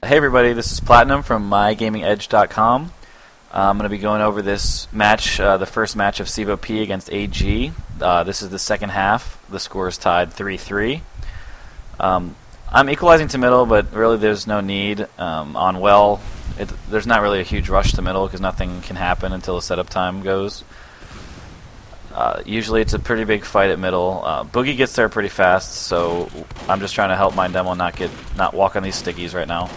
Hey everybody, this is Platinum from mygamingedge.com. I'm going to be going over this match, the first match of CVOP against AG. This is the second half. The score is tied 3-3. I'm equalizing to middle, but really there's no need. On well, there's not really a huge rush to middle because nothing can happen until the setup time goes. Usually it's a pretty big fight at middle. Boogie gets there pretty fast, so I'm just trying to help my demo not walk on these stickies right now.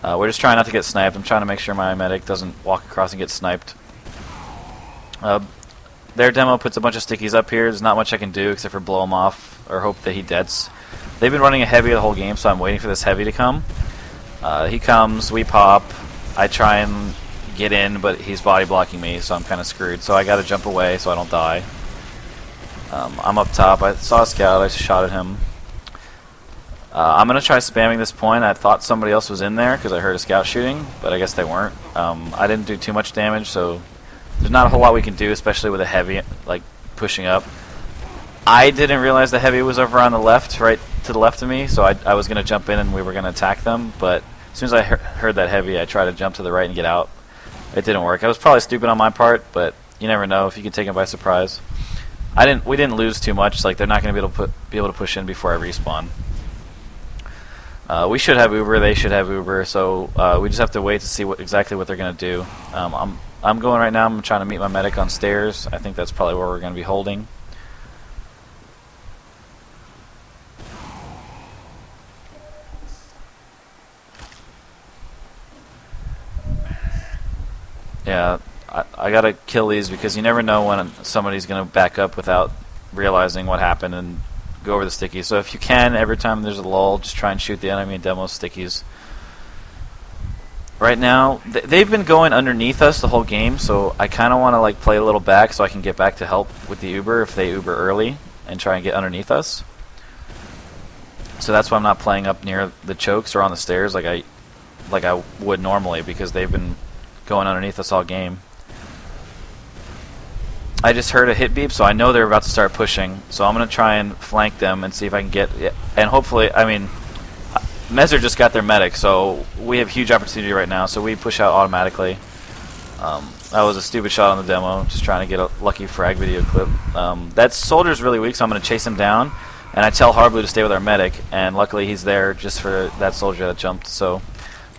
We're just trying not to get sniped. I'm trying to make sure my medic doesn't walk across and get sniped. Their demo puts a bunch of stickies up here. There's not much I can do except for blow him off or hope that he deads. They've been running a heavy the whole game, so I'm waiting for this heavy to come. He comes, we pop. I try and get in, but he's body blocking me, so I'm kind of screwed. So I got to jump away so I don't die. I'm up top. I saw a scout. I shot at him. I'm going to try spamming this point. I thought somebody else was in there because I heard a scout shooting, but I guess they weren't. I didn't do too much damage, so there's not a whole lot we can do, especially with a heavy like pushing up. I didn't realize the heavy was over on the left, right to the left of me, so I was going to jump in and we were going to attack them, but as soon as I heard that heavy, I tried to jump to the right and get out. It didn't work. I was probably stupid on my part, but you never know if you can take them by surprise. We didn't lose too much. Like they're not going to be able to push in before I respawn. We should have Uber. They should have Uber. So we just have to wait to see exactly what they're going to do. I'm going right now. I'm trying to meet my medic on stairs. I think that's probably where we're going to be holding. Yeah, I gotta kill these because you never know when somebody's gonna back up without realizing what happened and go over the stickies. So if you can, every time there's a lull, just try and shoot the enemy and demo stickies. Right now, they've been going underneath us the whole game, so I kind of want to like play a little back so I can get back to help with the Uber if they Uber early and try and get underneath us. So that's why I'm not playing up near the chokes or on the stairs like I would normally because they've been going underneath us all game. I just heard a hit beep, so I know they're about to start pushing. So I'm going to try and flank them and see if I can get... And hopefully, I mean, Mezzer just got their medic, so we have huge opportunity right now, so we push out automatically. That was a stupid shot on the demo, just trying to get a lucky frag video clip. That soldier's really weak, so I'm going to chase him down, and I tell Hardblue to stay with our medic, and luckily he's there just for that soldier that jumped. So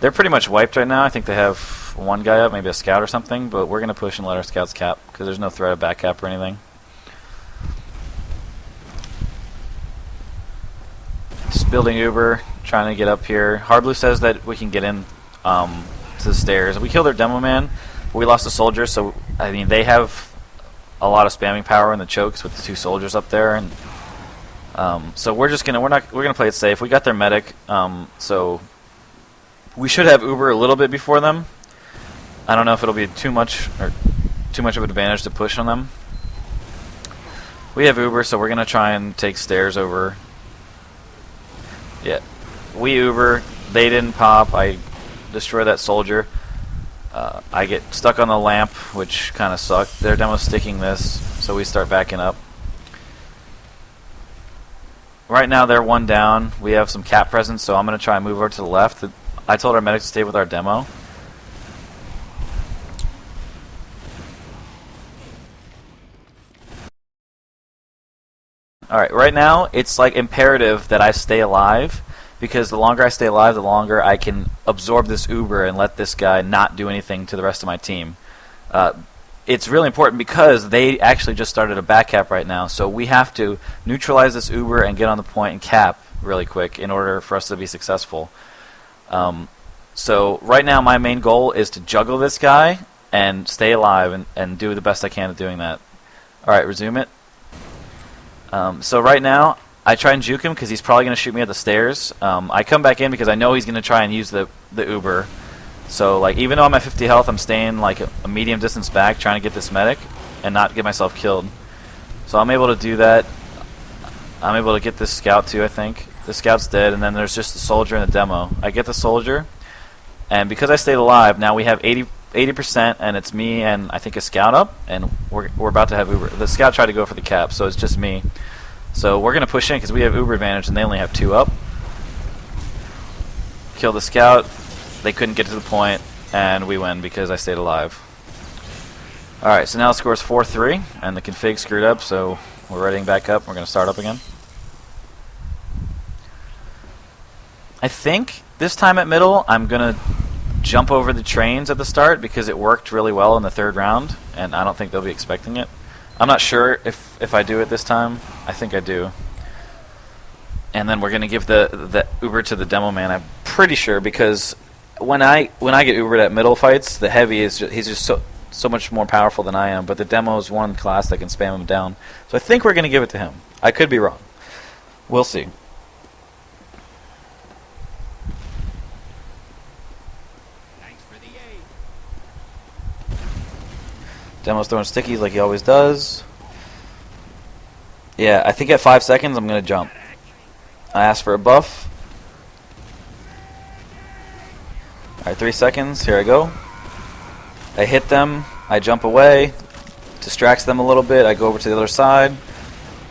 they're pretty much wiped right now. I think they have one guy up, maybe a scout or something, but we're going to push and let our scouts cap because there's no threat of back cap or anything. Just building Uber, trying to get up here. Hardblue says that we can get in to the stairs. We killed their demo man, but we lost a soldier, so I mean they have a lot of spamming power in the chokes with the two soldiers up there, and so we're gonna play it safe. We got their medic, so we should have Uber a little bit before them. I don't know if it'll be too much of an advantage to push on them. We have Uber, so we're gonna try and take stairs over. Yeah, we Uber. They didn't pop. I destroy that soldier. I get stuck on the lamp, which kind of sucked. Their demo's sticking this, so we start backing up. Right now they're one down. We have some cap presence, so I'm gonna try and move over to the left. I told our medic to stay with our demo. Alright, right now it's like imperative that I stay alive because the longer I stay alive, the longer I can absorb this Uber and let this guy not do anything to the rest of my team. It's really important because they actually just started a back cap right now, so we have to neutralize this Uber and get on the point and cap really quick in order for us to be successful. So right now my main goal is to juggle this guy and stay alive and do the best I can at doing that. Alright, resume it. So right now, I try and juke him because he's probably going to shoot me at the stairs. I come back in because I know he's going to try and use the Uber. So like even though I'm at 50 health, I'm staying like a medium distance back trying to get this medic and not get myself killed. So I'm able to do that. I'm able to get this scout too, I think. The scout's dead, and then there's just the soldier in the demo. I get the soldier, and because I stayed alive, now we have 80%, and it's me and I think a scout up, and we're about to have Uber. The scout tried to go for the cap, so it's just me. So we're going to push in because we have Uber advantage and they only have 2 up. Kill the scout. They couldn't get to the point, and we win because I stayed alive. Alright, so now the score is 4-3, and the config screwed up, so we're readying back up. We're going to start up again. I think this time at middle, I'm going to jump over the trains at the start because it worked really well in the third round, and I don't think they'll be expecting it. I'm not sure if I do it this time. I think I do. And then we're going to give the Uber to the demo man, I'm pretty sure, because when I get Ubered at middle fights, the heavy is he's just so much more powerful than I am, but the demo is one class that can spam him down. So I think we're going to give it to him. I could be wrong. We'll see. Demo's throwing stickies like he always does. Yeah, I think at 5 seconds I'm going to jump. I asked for a buff. Alright, 3 seconds. Here I go. I hit them. I jump away. Distracts them a little bit. I go over to the other side.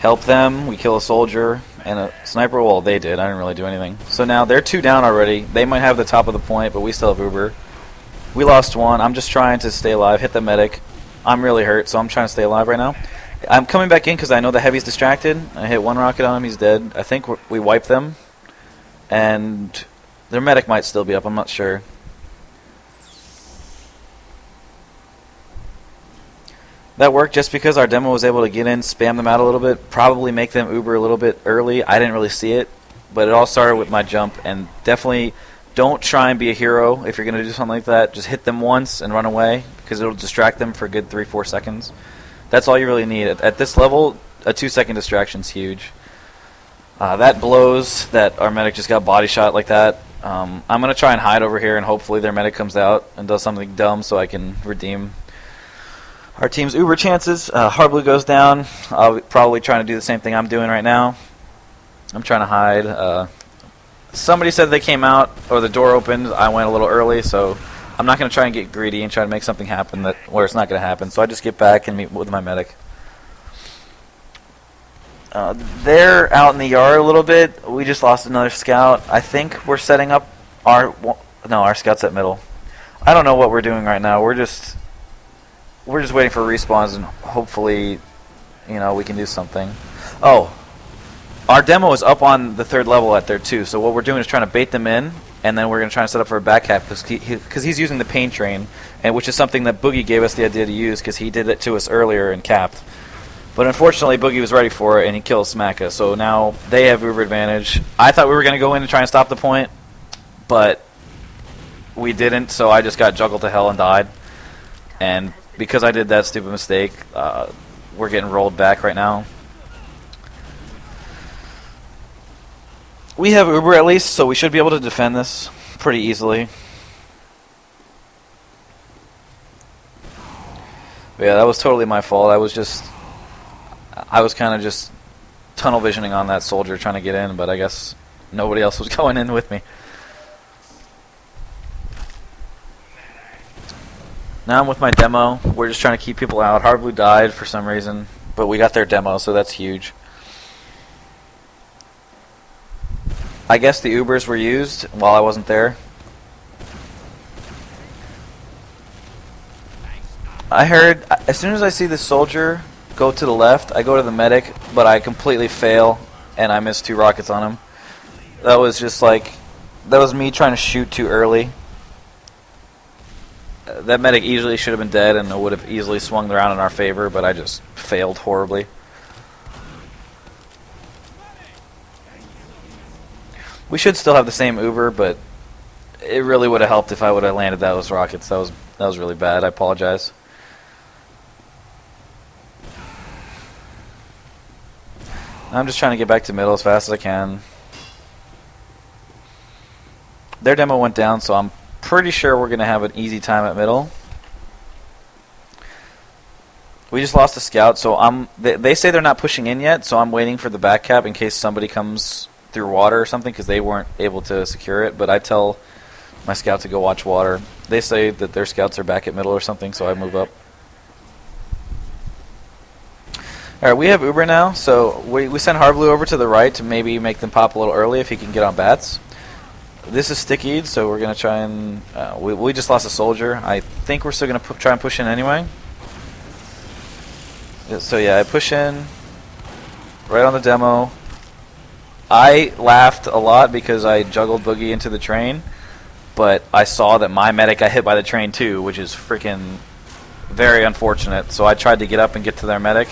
Help them. We kill a soldier and a sniper. Well, they did. I didn't really do anything. So now they're 2 down already. They might have the top of the point, but we still have Uber. We lost 1. I'm just trying to stay alive. Hit the medic. I'm really hurt, so I'm trying to stay alive right now. I'm coming back in because I know the heavy's distracted. I hit 1 rocket on him. He's dead. I think we wiped them. And their medic might still be up. I'm not sure. That worked just because our demo was able to get in, spam them out a little bit, probably make them Uber a little bit early. I didn't really see it, but it all started with my jump. And definitely don't try and be a hero if you're going to do something like that. Just hit them once and run away because it'll distract them for a good 3-4 seconds. That's all you really need. At this level, a 2-second distraction is huge. That blows that our medic just got body shot like that. I'm going to try and hide over here, and hopefully their medic comes out and does something dumb so I can redeem our team's Uber chances. Hardblue goes down. I'll be probably trying to do the same thing I'm doing right now. I'm trying to hide. Somebody said they came out, or the door opened. I went a little early, so I'm not going to try and get greedy and try to make something happen where it's not going to happen. So I just get back and meet with my medic. They're out in the yard a little bit. We just lost another scout. I think we're setting up our scout's at middle. I don't know what we're doing right now. We're just waiting for respawns, and hopefully, we can do something. Oh, our demo is up on the 3rd level at there too. So what we're doing is trying to bait them in, and then we're going to try and set up for a back cap because he's using the pain train, and which is something that Boogie gave us the idea to use because he did it to us earlier and capped. But unfortunately, Boogie was ready for it, and he killed Smacka. So now they have Uber advantage. I thought we were going to go in and try and stop the point, but we didn't. So I just got juggled to hell and died. And because I did that stupid mistake, we're getting rolled back right now. We have Uber at least, so we should be able to defend this pretty easily. But yeah, that was totally my fault. I was kind of just tunnel visioning on that soldier trying to get in, but I guess nobody else was going in with me. Now I'm with my demo. We're just trying to keep people out. Hardblue died for some reason, but we got their demo, so that's huge. I guess the Ubers were used while I wasn't there. I heard, as soon as I see the soldier go to the left, I go to the medic, but I completely fail, and I miss 2 rockets on him. That was just like, that was me trying to shoot too early. That medic easily should have been dead, and it would have easily swung around in our favor, but I just failed horribly. We should still have the same Uber, but it really would have helped if I would have landed those rockets. That was really bad. I apologize. I'm just trying to get back to middle as fast as I can. Their demo went down, so I'm pretty sure we're going to have an easy time at middle. We just lost a scout, so they say they're not pushing in yet, so I'm waiting for the back cap in case somebody comes through water or something because they weren't able to secure it, but I tell my scout to go watch water. They say that their scouts are back at middle or something, so I move up. Alright, we have Uber now, so we send Hardblue over to the right to maybe make them pop a little early if he can get on bats. This is stickied, so we're going to try and... we just lost a soldier. I think we're still going to try and push in anyway. So yeah, I push in right on the demo. I laughed a lot because I juggled Boogie into the train, but I saw that my medic got hit by the train too, which is freaking very unfortunate. So I tried to get up and get to their medic.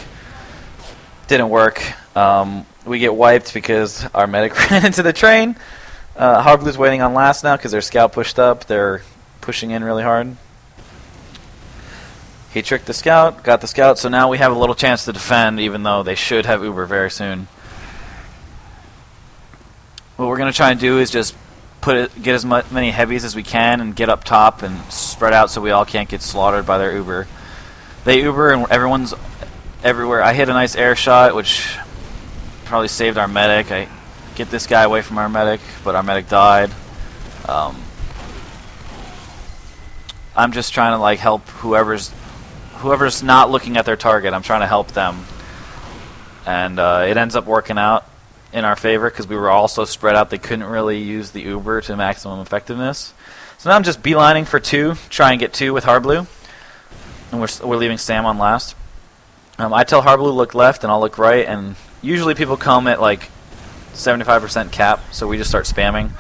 Didn't work. We get wiped because our medic ran into the train. Harblue's waiting on last now because their scout pushed up. They're pushing in really hard. He tricked the scout, got the scout, so now we have a little chance to defend, even though they should have Uber very soon. What we're going to try and do is just get as many heavies as we can and get up top and spread out so we all can't get slaughtered by their Uber. They Uber and everyone's everywhere. I hit a nice air shot, which probably saved our medic. I get this guy away from our medic, but our medic died. I'm just trying to like help whoever's not looking at their target. I'm trying to help them, and it ends up working out in our favor because we were all so spread out they couldn't really use the Uber to maximum effectiveness. So now I'm just beelining for 2, try and get 2 with Harblue, and we're leaving Sam on last. I tell Harblue look left and I'll look right, and usually people come at like 75% cap, so we just start spamming.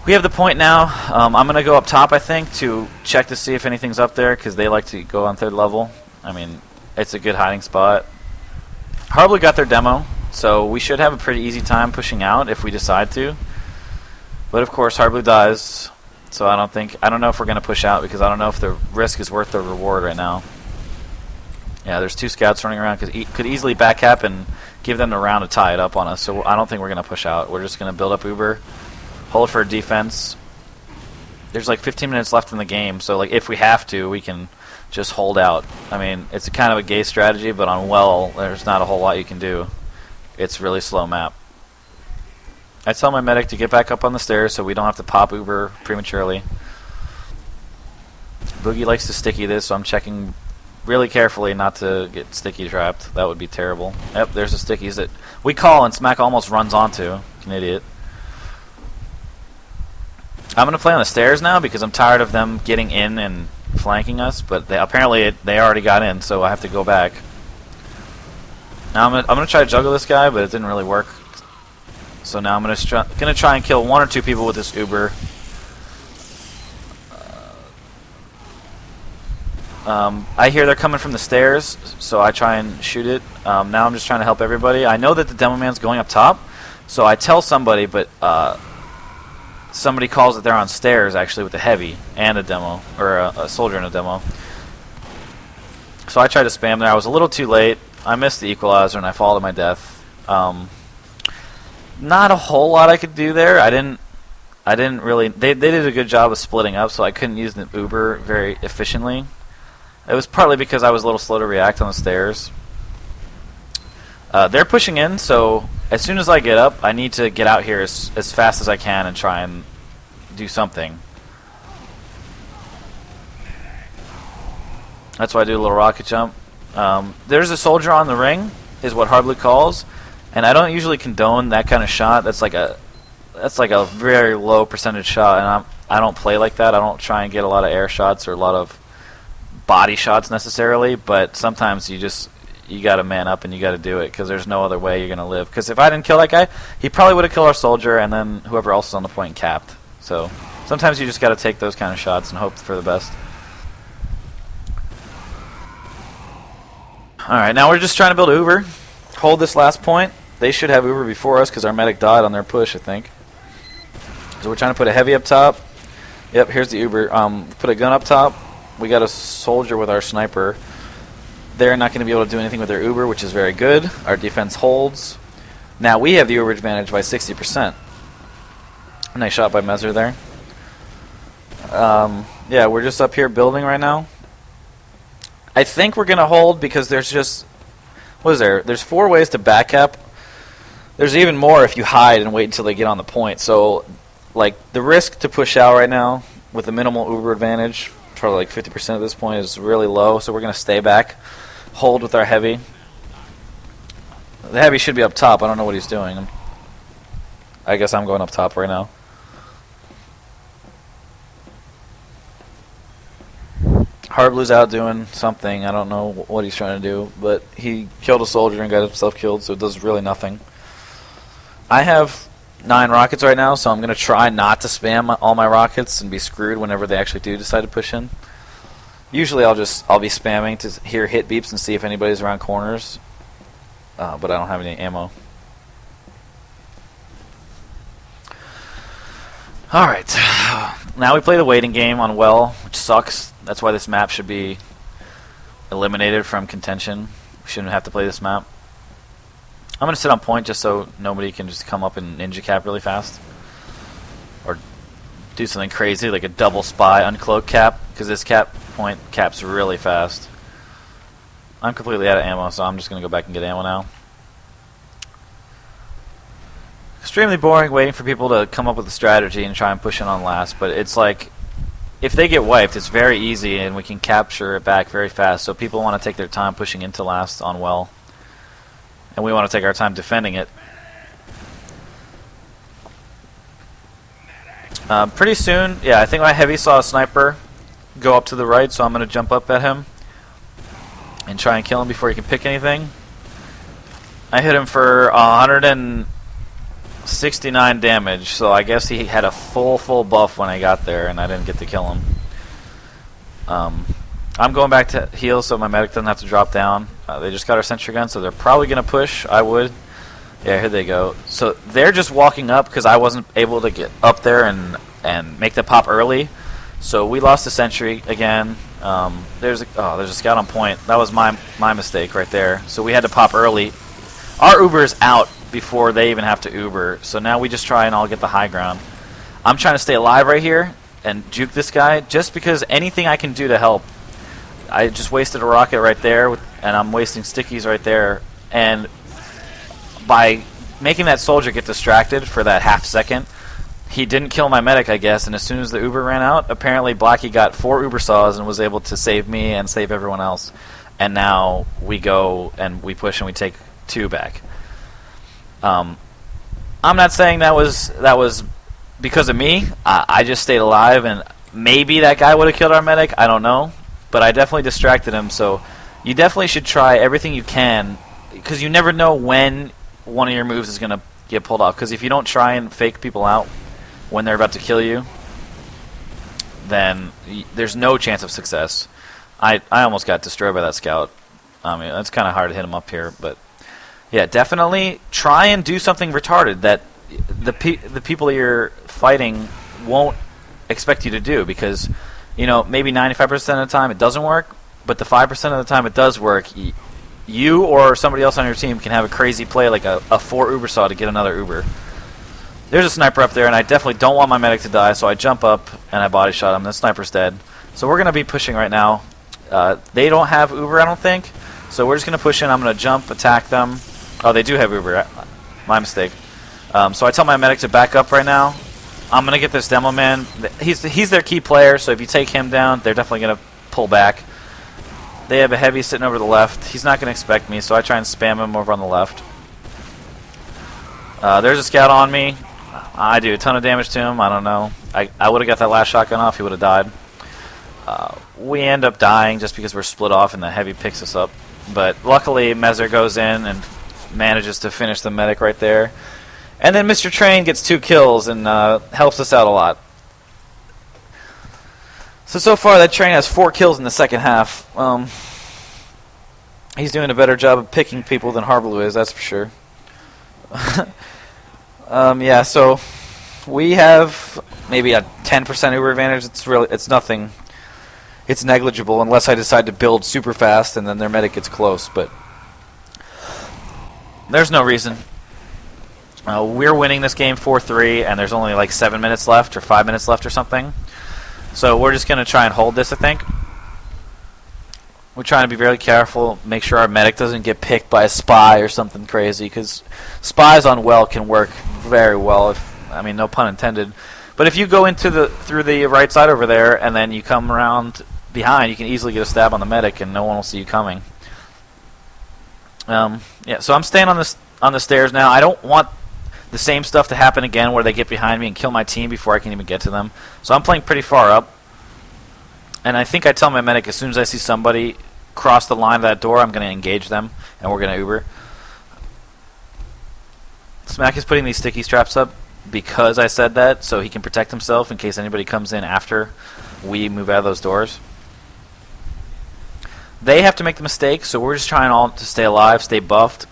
We have the point now. I'm going to go up top, I think, to check to see if anything's up there, because they like to go on 3rd level. I mean, it's a good hiding spot. Harblue got their demo, so we should have a pretty easy time pushing out if we decide to. But of course, Harblue dies, so I don't know if we're going to push out, because I don't know if the risk is worth the reward right now. Yeah, there's 2 scouts running around, because could easily back cap and give them the round to tie it up on us, so I don't think we're going to push out. We're just going to build up Uber. Hold for defense. There's like 15 minutes left in the game, so like if we have to, we can just hold out. I mean, it's a kind of a gay strategy, but on well, there's not a whole lot you can do. It's really slow map. I tell my medic to get back up on the stairs so we don't have to pop Uber prematurely. Boogie likes to sticky this, so I'm checking really carefully not to get sticky trapped. That would be terrible. Yep, there's the stickies that we call and Smack almost runs onto. An idiot. I'm going to play on the stairs now because I'm tired of them getting in and flanking us, but apparently they already got in, so I have to go back. Now I'm going to try to juggle this guy, but it didn't really work. So now I'm going to try and kill 1 or 2 people with this Uber. I hear they're coming from the stairs, so I try and shoot it. Now I'm just trying to help everybody. I know that the demo man's going up top, so I tell somebody, but somebody calls that they're on stairs actually with a heavy and a demo, or a soldier in a demo. So I tried to spam there. I was a little too late. I missed the equalizer and I fall to my death. Not a whole lot I could do there. I didn't really. They did a good job of splitting up, so I couldn't use the Uber very efficiently. It was partly because I was a little slow to react on the stairs. They're pushing in, so as soon as I get up, I need to get out here as fast as I can and try and do something. That's why I do a little rocket jump. There's a soldier on the ring, is what Harblue calls, and I don't usually condone that kind of shot. That's like a very low percentage shot, and I don't play like that. I don't try and get a lot of air shots or a lot of body shots necessarily, but sometimes you got to man up and you got to do it because there's no other way you're going to live. Because if I didn't kill that guy, he probably would have killed our soldier and then whoever else is on the point capped. So sometimes you just got to take those kind of shots and hope for the best. Alright, now we're just trying to build Uber. Hold this last point. They should have Uber before us because our medic died on their push, I think. So we're trying to put a heavy up top. Yep, here's the Uber. Put a gun up top. We got a soldier with our sniper. They're not going to be able to do anything with their Uber, which is very good. Our defense holds. Now we have the Uber advantage by 60%. Nice shot by Mezzer there. Yeah, we're just up here building right now. I think we're going to hold because there's just... What is there? There's 4 ways to back cap. There's even more if you hide and wait until they get on the point. So, like, the risk to push out right now with a minimal Uber advantage, probably like 50% at this point, is really low. So we're going to stay back, hold with our heavy. The heavy should be up top. I don't know what he's doing. I guess I'm going up top right now. Harblue's out doing something. I don't know what he's trying to do, but he killed a soldier and got himself killed, so it does really nothing. I have 9 rockets right now, so I'm going to try not to spam all my rockets and be screwed whenever they actually do decide to push in. Usually I'll be spamming to hear hit beeps and see if anybody's around corners, but I don't have any ammo. Alright, now we play the waiting game on well, which sucks. That's why this map should be eliminated from contention. We shouldn't have to play this map. I'm going to sit on point just so nobody can just come up and ninja cap really fast. Or do something crazy like a double spy uncloak cap, because this point caps really fast. I'm completely out of ammo, so I'm just going to go back and get ammo now. Extremely boring waiting for people to come up with a strategy and try and push in on last, but it's like, if they get wiped, it's very easy and we can capture it back very fast, so people want to take their time pushing into last on well. And we want to take our time defending it. Pretty soon, yeah, I think my heavy saw a sniper go up to the right, so I'm going to jump up at him and try and kill him before he can pick anything. I hit him for 169 damage, so I guess he had a full buff when I got there, and I didn't get to kill him. I'm going back to heal so my medic doesn't have to drop down. They just got our sentry gun, so they're probably going to push. I would. Yeah, here they go. So they're just walking up because I wasn't able to get up there and make the pop early. So we lost the sentry again. There's a scout on point. That was my mistake right there. So we had to pop early. Our Uber is out before they even have to Uber. So now we just try and all get the high ground. I'm trying to stay alive right here and juke this guy just because anything I can do to help. I just wasted a rocket right there, and I'm wasting stickies right there. And by making that soldier get distracted for that half second, he didn't kill my medic, I guess. And as soon as the Uber ran out, apparently Blackie got 4 Uber saws and was able to save me and save everyone else. And now we go and we push and we take 2 back. I'm not saying that was because of me. I just stayed alive, and maybe that guy would have killed our medic. I don't know. But I definitely distracted him, so you definitely should try everything you can, because you never know when one of your moves is going to get pulled off. Because if you don't try and fake people out when they're about to kill you, then there's no chance of success. I almost got destroyed by that scout. I mean, it's kind of hard to hit him up here, but yeah, definitely try and do something retarded that the people that you're fighting won't expect you to do, because you know, maybe 95% of the time it doesn't work, but the 5% of the time it does work, you or somebody else on your team can have a crazy play like a 4 Uber saw to get another Uber. There's a sniper up there, and I definitely don't want my medic to die, so I jump up and I body shot him. The sniper's dead. So we're going to be pushing right now. They don't have Uber, I don't think, so we're just going to push in. I'm going to jump, attack them. Oh, they do have Uber. My mistake. So I tell my medic to back up right now. I'm going to get this demo man. He's their key player, so if you take him down, they're definitely going to pull back. They have a heavy sitting over the left. He's not going to expect me, so I try and spam him over on the left. There's a scout on me. I do a ton of damage to him. I don't know. I would have got that last shotgun off. He would have died. We end up dying just because we're split off and the heavy picks us up. But luckily, Mezer goes in and manages to finish the medic right there. And then Mr. Train gets 2 kills and helps us out a lot. So far that Train has 4 kills in the second half. He's doing a better job of picking people than Harblue is, that's for sure. Yeah, so we have maybe a 10% Uber advantage. It's nothing. It's negligible unless I decide to build super fast and then their medic gets close, but there's no reason. We're winning this game 4-3, and there's only like 7 minutes left or 5 minutes left or something. So we're just going to try and hold this, I think. We're trying to be very careful, make sure our medic doesn't get picked by a spy or something crazy, because spies on well can work very well. I mean, no pun intended. But if you go through the right side over there and then you come around behind, you can easily get a stab on the medic and no one will see you coming. Yeah, so I'm staying on the stairs now. I don't want the same stuff to happen again where they get behind me and kill my team before I can even get to them. So I'm playing pretty far up. And I think I tell my medic as soon as I see somebody cross the line of that door, I'm going to engage them, and we're going to Uber. Smack is putting these sticky straps up because I said that, so he can protect himself in case anybody comes in after we move out of those doors. They have to make the mistake, so we're just trying all to stay alive, stay buffed,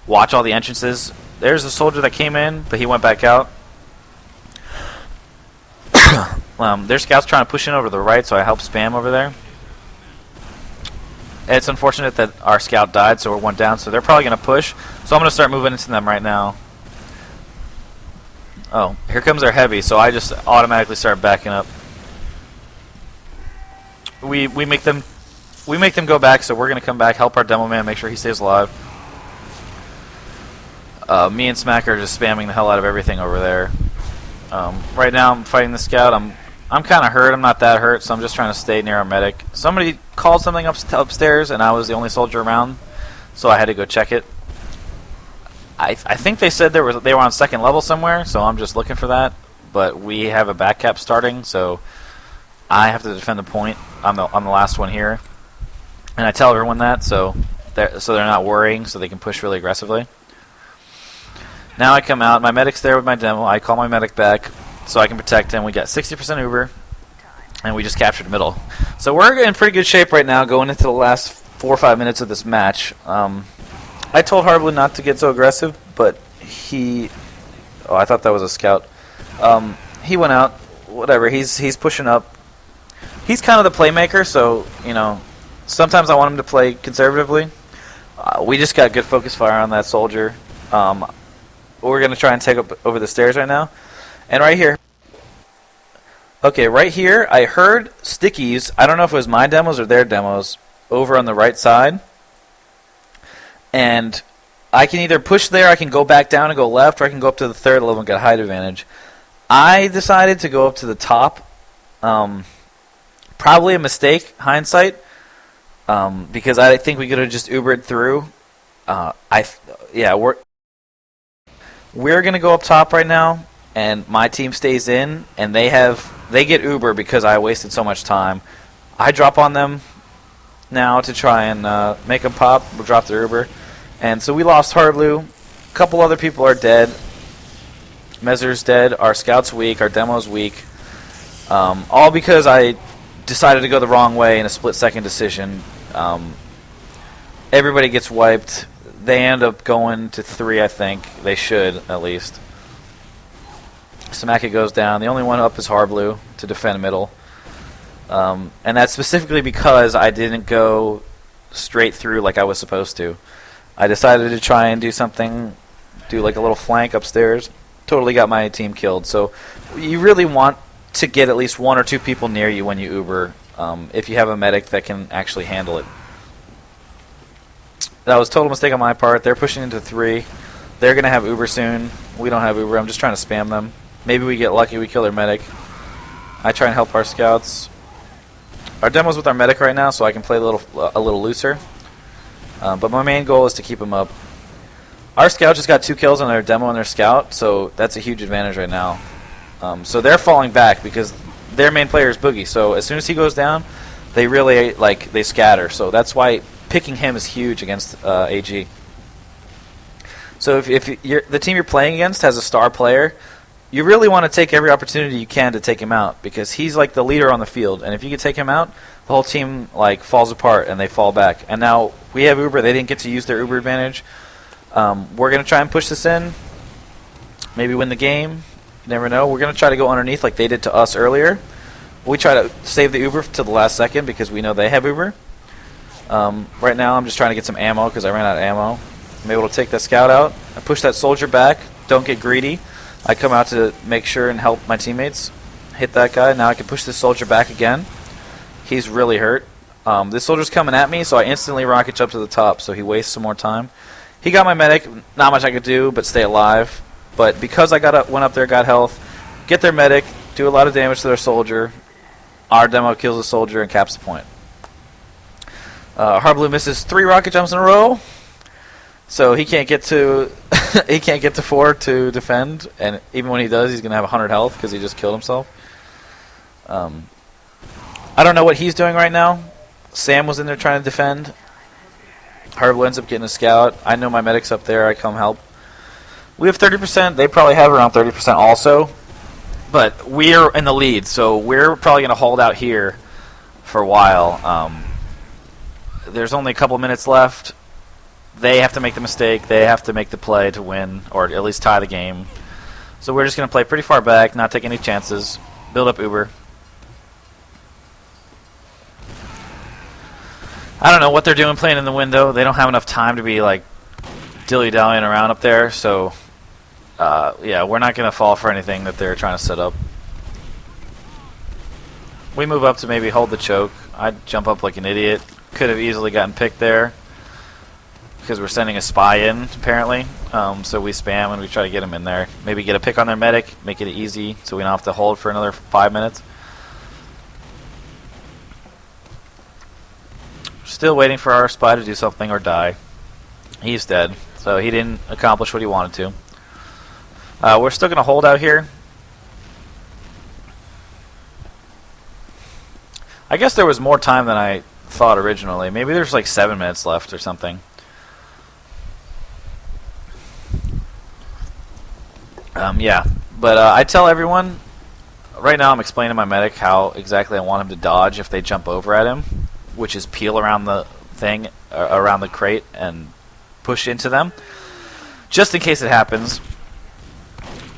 watch all the entrances. There's a soldier that came in, but he went back out. Their scouts trying to push in over the right, so I help spam over there. It's unfortunate that our scout died, so we're one down, so they're probably going to push. So I'm going to start moving into them right now. Oh, here comes our heavy, so I just automatically start backing up. We make them go back, so we're going to come back, help our demo man, make sure he stays alive. Me and Smack are just spamming the hell out of everything over there. Right now I'm fighting the scout. I'm kind of hurt. I'm not that hurt, so I'm just trying to stay near our medic. Somebody called something upstairs, and I was the only soldier around, so I had to go check it. I think they said they were on second level somewhere, so I'm just looking for that. But we have a back cap starting, so I have to defend the point. I'm the last one here, and I tell everyone that, so they're not worrying, so they can push really aggressively. Now I come out. My medic's there with my demo. I call my medic back so I can protect him. We got 60% Uber, and we just captured middle. So we're in pretty good shape right now going into the last 4 or 5 minutes of this match. I told Harblu not to get so aggressive, but he... Oh, I thought that was a scout. He went out. Whatever. He's pushing up. He's kind of the playmaker, so, you know, sometimes I want him to play conservatively. We just got good focus fire on that soldier. We're going to try and take up over the stairs right now. And right here. Okay, right here, I heard stickies. I don't know if it was my demos or their demos over on the right side. And I can either push there, I can go back down and go left, or I can go up to the third level and get a height advantage. I decided to go up to the top. Probably a mistake, hindsight, because I think we could have just Ubered through. We're going to go up top right now, and my team stays in, and they get Uber because I wasted so much time. I drop on them now to try and make them pop. We'll drop their Uber. And so we lost Harblu. A couple other people are dead. Mezer's dead. Our scout's weak. Our demo's weak. All because I decided to go the wrong way in a split-second decision. Everybody gets wiped. They end up going to 3, I think. They should, at least. Samaka goes down. The only one up is Harblu to defend middle. And that's specifically because I didn't go straight through like I was supposed to. I decided to try and do something, do like a little flank upstairs. Totally got my team killed. So you really want to get at least 1 or 2 people near you when you Uber, if you have a medic that can actually handle it. That was a total mistake on my part. They're pushing into 3. They're going to have Uber soon. We don't have Uber. I'm just trying to spam them. Maybe we get lucky, we kill their medic. I try and help our scouts. Our demo's with our medic right now, so I can play a little looser. But my main goal is to keep him up. Our scout just got 2 kills on their demo and their scout, so that's a huge advantage right now. So they're falling back because their main player is Boogie. So as soon as he goes down, they really they scatter. So that's why picking him is huge against AG. So if the team you're playing against has a star player, you really want to take every opportunity you can to take him out because he's like the leader on the field. And if you can take him out, the whole team falls apart and they fall back. And now we have Uber. They didn't get to use their Uber advantage. We're going to try and push this in. Maybe win the game. You never know. We're going to try to go underneath like they did to us earlier. We try to save the Uber to the last second because we know they have Uber. Right now I'm just trying to get some ammo because I ran out of ammo. I'm able to take that scout out. I push that soldier back. Don't get greedy. I come out to make sure and help my teammates. Hit that guy. Now I can push this soldier back again. He's really hurt. This soldier's coming at me, so I instantly rocket jump to the top, so he wastes some more time. He got my medic. Not much I could do but stay alive. But because I went up there, got health, get their medic, do a lot of damage to their soldier, our demo kills the soldier and caps the point. Harblu misses 3 rocket jumps in a row, so he can't get to he can't get to 4 to defend, and even when he does, he's gonna have 100 health because he just killed himself. I don't know what he's doing right now. Sam was in there trying to defend. Harble ends up getting a scout. I know my medic's up there. I come help. We have 30%. They probably have around 30% also. But we're in the lead, so we're probably going to hold out here for a while. There's only a couple minutes left. They have to make the mistake. They have to make the play to win, or at least tie the game. So we're just going to play pretty far back, not take any chances, build up Uber. I don't know what they're doing playing in the window. They don't have enough time to be like dilly-dallying around up there. So, yeah, we're not going to fall for anything that they're trying to set up. We move up to maybe hold the choke. I'd jump up like an idiot. Could have easily gotten picked there because we're sending a spy in, apparently. So we spam and we try to get them in there. Maybe get a pick on their medic, make it easy so we don't have to hold for another 5 minutes. Still waiting for our spy to do something or die. He's dead, so he didn't accomplish what he wanted to. We're still going to hold out here. I guess there was more time than I thought originally. Maybe there's like 7 minutes left or something. Yeah, but I tell everyone, right now I'm explaining to my medic how exactly I want him to dodge if they jump over at him, which is peel around the thing, around the crate, and push into them, just in case it happens.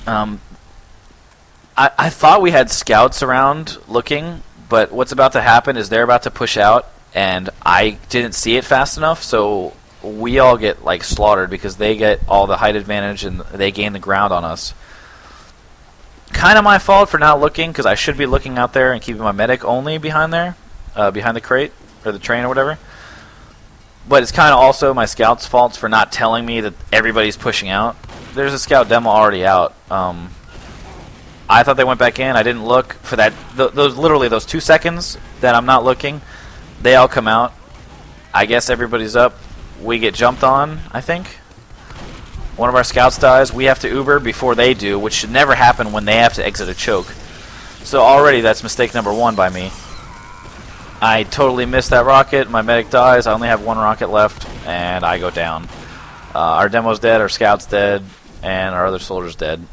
I thought we had scouts around looking, but what's about to happen is they're about to push out, and I didn't see it fast enough, so we all get like slaughtered because they get all the height advantage and they gain the ground on us. Kind of my fault for not looking, because I should be looking out there and keeping my medic only behind there, behind the crate or the train or whatever. But it's kind of also my scout's fault for not telling me that everybody's pushing out. There's a scout demo already out. I thought they went back in. I didn't look for that. Literally those 2 seconds that I'm not looking, they all come out. I guess everybody's up. We get jumped on, I think. One of our scouts dies. We have to Uber before they do, which should never happen when they have to exit a choke. So already that's mistake number 1 by me. I totally missed that rocket. My medic dies. I only have 1 rocket left, and I go down. Our demo's dead, our scout's dead, and our other soldier's dead.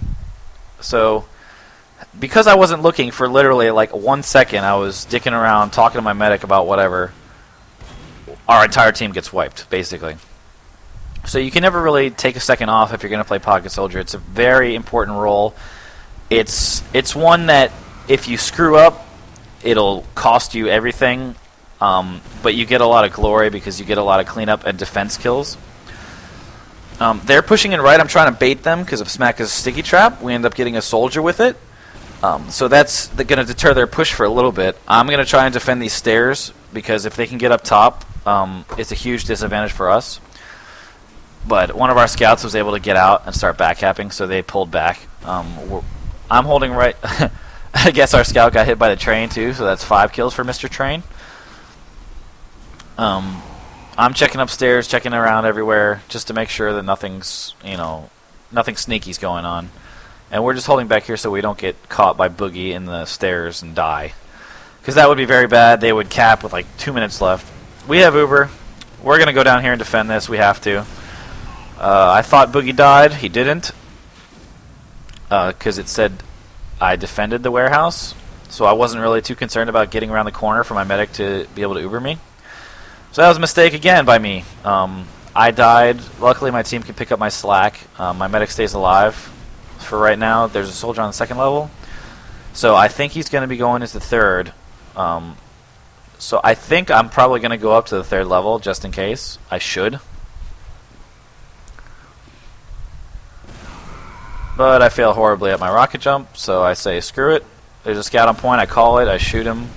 So, because I wasn't looking for literally like 1 second, I was dicking around talking to my medic about whatever, our entire team gets wiped, basically. So you can never really take a second off if you're going to play Pocket Soldier. It's a very important role. It's one that if you screw up, it'll cost you everything, but you get a lot of glory because you get a lot of cleanup and defense kills. They're pushing in right. I'm trying to bait them because if Smack is a sticky trap, we end up getting a soldier with it. So that's going to deter their push for a little bit. I'm going to try and defend these stairs because if they can get up top, it's a huge disadvantage for us. But one of our scouts was able to get out and start backcapping, so they pulled back. I'm holding right. I guess our scout got hit by the train too, so that's 5 kills for Mr. Train. I'm checking upstairs, checking around everywhere, just to make sure that nothing's, nothing sneaky's going on. And we're just holding back here so we don't get caught by Boogie in the stairs and die. Because that would be very bad. They would cap with like 2 minutes left. We have Uber. We're going to go down here and defend this. We have to. I thought Boogie died. He didn't. Because it said I defended the warehouse. So I wasn't really too concerned about getting around the corner for my medic to be able to Uber me. So that was a mistake again by me. I died. Luckily my team can pick up my slack. My medic stays alive for right now. There's a soldier on the 2nd level. So I think he's going to be going into 3rd. So I think I'm probably going to go up to the 3rd level just in case. I should. But I fail horribly at my rocket jump, so I say screw it. There's a scout on point. I call it. I shoot him.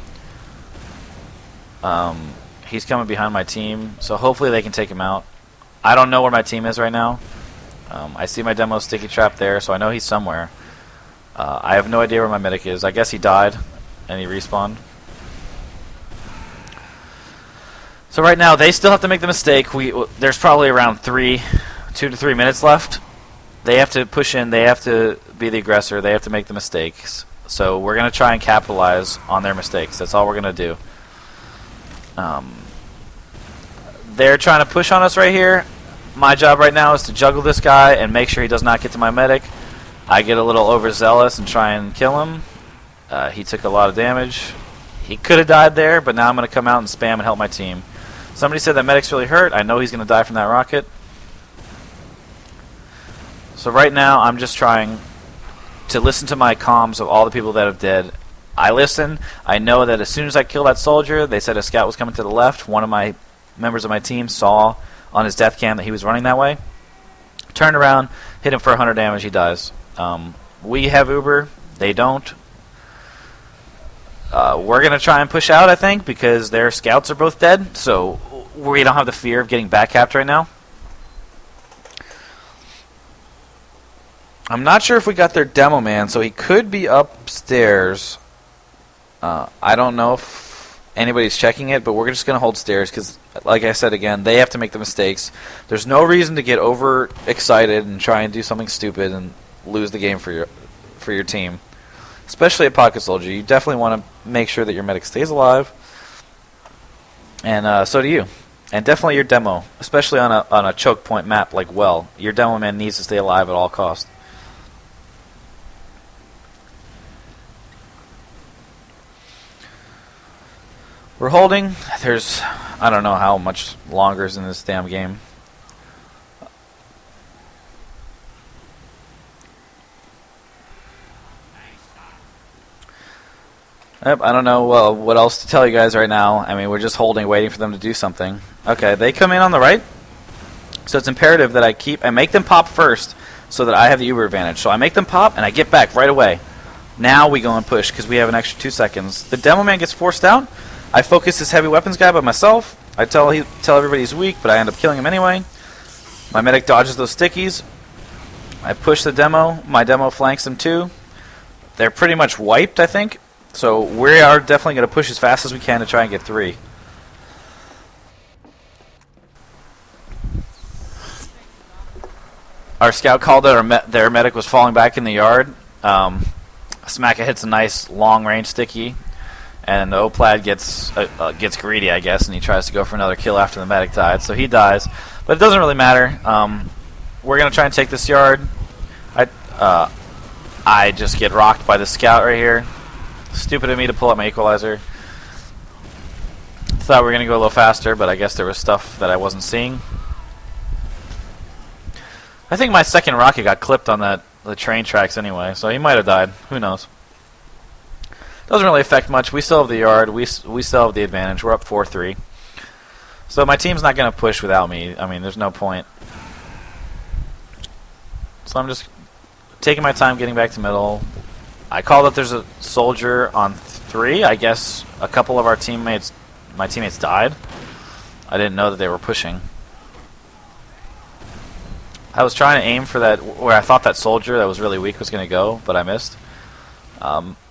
He's coming behind my team, so hopefully they can take him out. I don't know where my team is right now. I see my demo sticky trap there, so I know he's somewhere. I have no idea where my medic is. I guess he died, and he respawned. So right now, they still have to make the mistake. There's probably around 2 to 3 minutes left. They have to push in. They have to be the aggressor. They have to make the mistakes. So we're going to try and capitalize on their mistakes. That's all we're going to do. They're trying to push on us right here. My job right now is to juggle this guy and make sure he does not get to my medic. I get a little overzealous and try and kill him. He took a lot of damage. He could have died there, but now I'm going to come out and spam and help my team. Somebody said that medic's really hurt. I know he's going to die from that rocket. So right now I'm just trying to listen to my comms of all the people that have dead. I listen. I know that as soon as I kill that soldier, they said a scout was coming to the left. One of my members of my team saw on his death cam that he was running that way. Turned around, hit him for 100 damage, he dies. We have Uber, they don't. We're going to try and push out, I think, because their scouts are both dead, so we don't have the fear of getting backcapped right now. I'm not sure if we got their demo man, so he could be upstairs. I don't know if anybody's checking it, but we're just going to hold stairs because, like I said again, they have to make the mistakes. There's no reason to get overexcited and try and do something stupid and lose the game for your team. Especially a pocket soldier. You definitely want to make sure that your medic stays alive. And so do you. And definitely your demo, especially on a choke point map like Well. Your demo man needs to stay alive at all costs. We're holding. There's, I don't know how much longer is in this damn game. Yep, I don't know what else to tell you guys right now. I mean, we're just holding, waiting for them to do something. Okay, they come in on the right. So it's imperative that I make them pop first so that I have the Uber advantage. So I make them pop and I get back right away. Now we go and push because we have an extra 2 seconds. The demo man gets forced out. I focus this heavy weapons guy by myself. I tell everybody he's weak, but I end up killing him anyway. My medic dodges those stickies. I push the demo. My demo flanks them too. They're pretty much wiped, I think. So we are definitely going to push as fast as we can to try and get 3. Our scout called that their medic was falling back in the yard. Smacka hits a nice long-range sticky, and the Oplad gets greedy, I guess, and he tries to go for another kill after the medic died. So he dies, but it doesn't really matter. We're going to try and take this yard. I just get rocked by the scout right here. Stupid of me to pull up my equalizer. Thought we were going to go a little faster, but I guess there was stuff that I wasn't seeing. I think my second rocket got clipped on the train tracks anyway, so he might have died. Who knows? Doesn't really affect much. We still have the yard. We still have the advantage. We're up 4-3. So my team's not going to push without me. I mean, there's no point. So I'm just taking my time getting back to middle. I call that there's a soldier on 3. I guess a couple of my teammates died. I didn't know that they were pushing. I was trying to aim for that where I thought that soldier that was really weak was going to go, but I missed.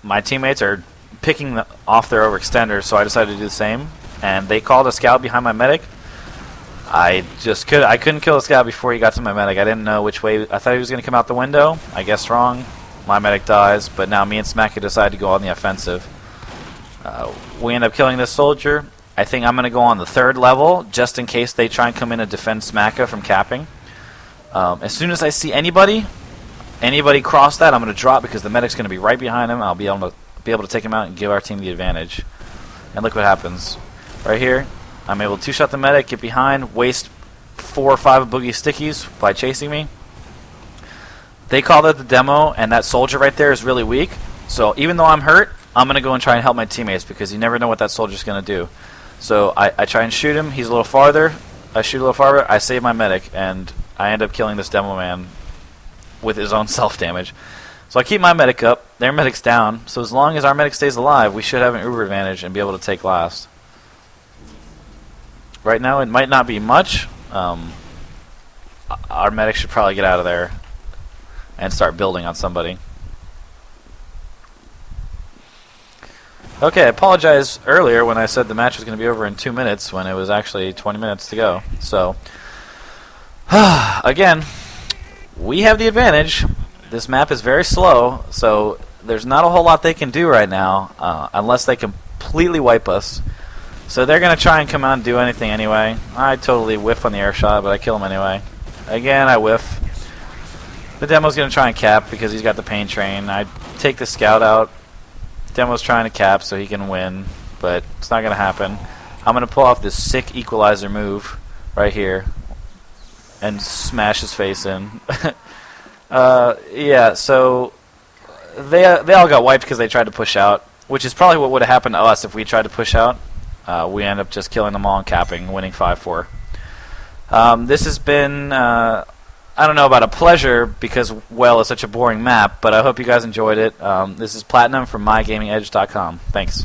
My teammates are picking off their overextenders, so I decided to do the same. And they called a scout behind my medic. I couldn't kill the scout before he got to my medic. I didn't know which way. I thought he was going to come out the window. I guessed wrong. My medic dies, but now me and Smacka decide to go on the offensive. We end up killing this soldier. I think I'm going to go on the 3rd level, just in case they try and come in and defend Smacka from capping. As soon as I see anybody cross that, I'm going to drop because the medic's going to be right behind him. I'll be able to take him out and give our team the advantage. And look what happens. Right here, I'm able to 2-shot the medic, get behind, waste 4 or 5 boogie stickies by chasing me. They call that the demo, and that soldier right there is really weak. So even though I'm hurt, I'm going to go and try and help my teammates because you never know what that soldier's going to do. So I try and shoot him. He's a little farther. I shoot a little farther. I save my medic, and I end up killing this demo man with his own self-damage. So I keep my medic up. Their medic's down. So as long as our medic stays alive, we should have an Uber advantage and be able to take last. Right now, it might not be much. Our medic should probably get out of there and start building on somebody. Okay, I apologize earlier when I said the match was going to be over in 2 minutes when it was actually 20 minutes to go. So, again, we have the advantage. This map is very slow, so there's not a whole lot they can do right now unless they completely wipe us. So they're going to try and come out and do anything anyway. I totally whiff on the air shot, but I kill him anyway. Again, I whiff. The demo's going to try and cap because he's got the pain train. I take the scout out. Demo's trying to cap so he can win, but it's not going to happen. I'm going to pull off this sick equalizer move right here and smash his face in. Yeah, so they all got wiped because they tried to push out, which is probably what would have happened to us if we tried to push out. We end up just killing them all and capping, winning 5-4. This has been, I don't know about a pleasure because, well, it's such a boring map, but I hope you guys enjoyed it. This is Platinum from mygamingedge.com. Thanks.